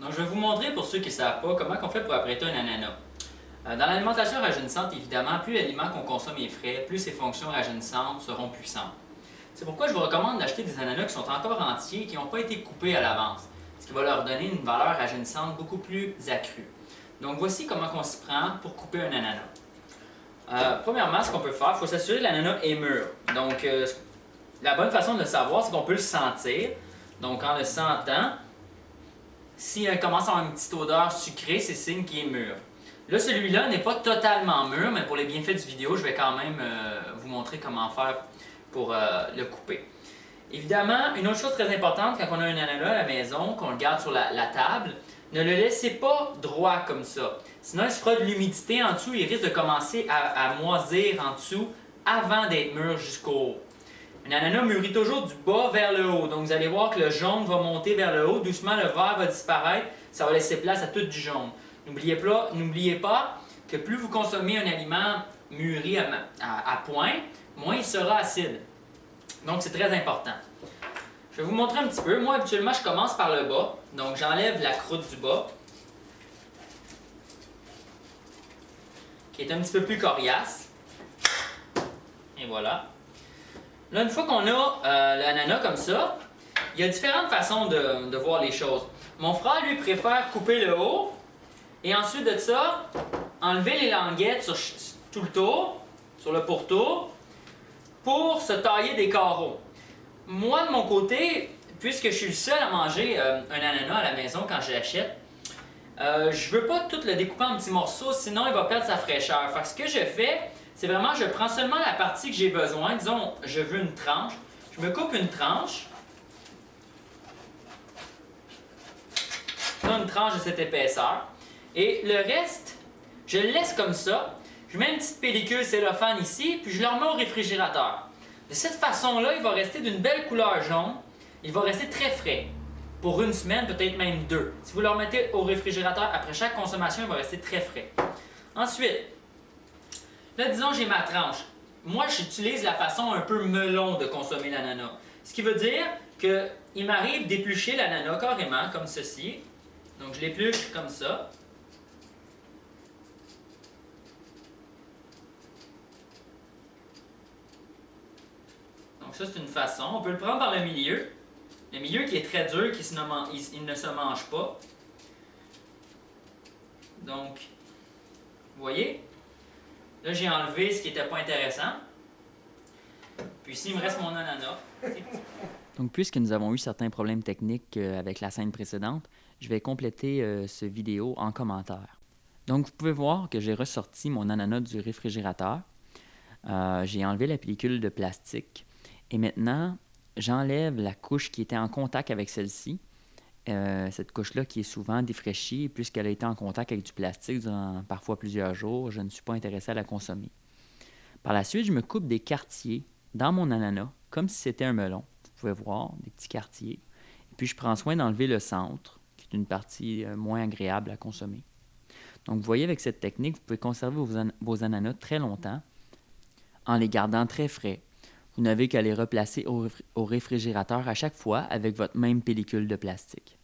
Donc, je vais vous montrer, pour ceux qui ne savent pas, comment on fait pour apprêter un ananas. Dans l'alimentation rajeunissante, évidemment, plus l'aliment qu'on consomme est frais, plus ses fonctions rajeunissante seront puissantes. C'est pourquoi je vous recommande d'acheter des ananas qui sont encore entiers et qui n'ont pas été coupés à l'avance, ce qui va leur donner une valeur rajeunissante beaucoup plus accrue. Donc, voici comment on s'y prend pour couper un ananas. Premièrement, ce qu'on peut faire, il faut s'assurer que l'ananas est mûr. Donc, la bonne façon de le savoir, c'est qu'on peut le sentir. Donc, en le sentant, s'il commence à avoir une petite odeur sucrée, c'est signe qu'il est mûr. Là, celui-là n'est pas totalement mûr, mais pour les bienfaits du vidéo, je vais quand même vous montrer comment faire pour le couper. Évidemment, une autre chose très importante quand on a un ananas à la maison, qu'on le garde sur la table, ne le laissez pas droit comme ça. Sinon, il se fera de l'humidité en dessous, il risque de commencer à moisir en dessous avant d'être mûr jusqu'au haut. Un ananas mûrit toujours du bas vers le haut, donc vous allez voir que le jaune va monter vers le haut, doucement le vert va disparaître, ça va laisser place à tout du jaune. N'oubliez pas que plus vous consommez un aliment mûri à point, moins il sera acide. Donc c'est très important. Je vais vous montrer un petit peu. Moi, habituellement, je commence par le bas. Donc j'enlève la croûte du bas, qui est un petit peu plus coriace. Et voilà. Là, une fois qu'on a l'ananas comme ça, il y a différentes façons de voir les choses. Mon frère, lui, préfère couper le haut et ensuite de ça, enlever les languettes sur tout le tour, sur le pourtour, pour se tailler des carreaux. Moi, de mon côté, puisque je suis le seul à manger un ananas à la maison quand je l'achète, je veux pas tout le découper en petits morceaux, sinon il va perdre sa fraîcheur. Fait que ce que je fais, c'est vraiment, je prends seulement la partie que j'ai besoin. Disons, je veux une tranche. Je me coupe une tranche. Une tranche de cette épaisseur. Et le reste, je le laisse comme ça. Je mets une petite pellicule cellophane ici, puis je le remets au réfrigérateur. De cette façon-là, il va rester d'une belle couleur jaune. Il va rester très frais. Pour une semaine, peut-être même 2. Si vous le remettez au réfrigérateur après chaque consommation, il va rester très frais. Ensuite, là, disons, j'ai ma tranche. Moi, j'utilise la façon un peu melon de consommer l'ananas. Ce qui veut dire qu'il m'arrive d'éplucher l'ananas carrément, comme ceci. Donc, je l'épluche comme ça. Donc, ça, c'est une façon. On peut le prendre par le milieu. Le milieu qui est très dur, il ne se mange pas. Donc, vous voyez? Là, j'ai enlevé ce qui n'était pas intéressant. Puis ici, il me reste mon ananas. Donc, puisque nous avons eu certains problèmes techniques avec la scène précédente, je vais compléter ce vidéo en commentaire. Donc, vous pouvez voir que j'ai ressorti mon ananas du réfrigérateur. J'ai enlevé la pellicule de plastique. Et maintenant, j'enlève la couche qui était en contact avec celle-ci. Cette couche-là qui est souvent défraîchie, puisqu'elle a été en contact avec du plastique durant parfois plusieurs jours, je ne suis pas intéressé à la consommer. Par la suite, je me coupe des quartiers dans mon ananas, comme si c'était un melon. Vous pouvez voir, des petits quartiers. Et puis, je prends soin d'enlever le centre, qui est une partie moins agréable à consommer. Donc, vous voyez, avec cette technique, vous pouvez conserver vos ananas très longtemps en les gardant très frais. Vous n'avez qu'à les replacer au réfrigérateur à chaque fois avec votre même pellicule de plastique.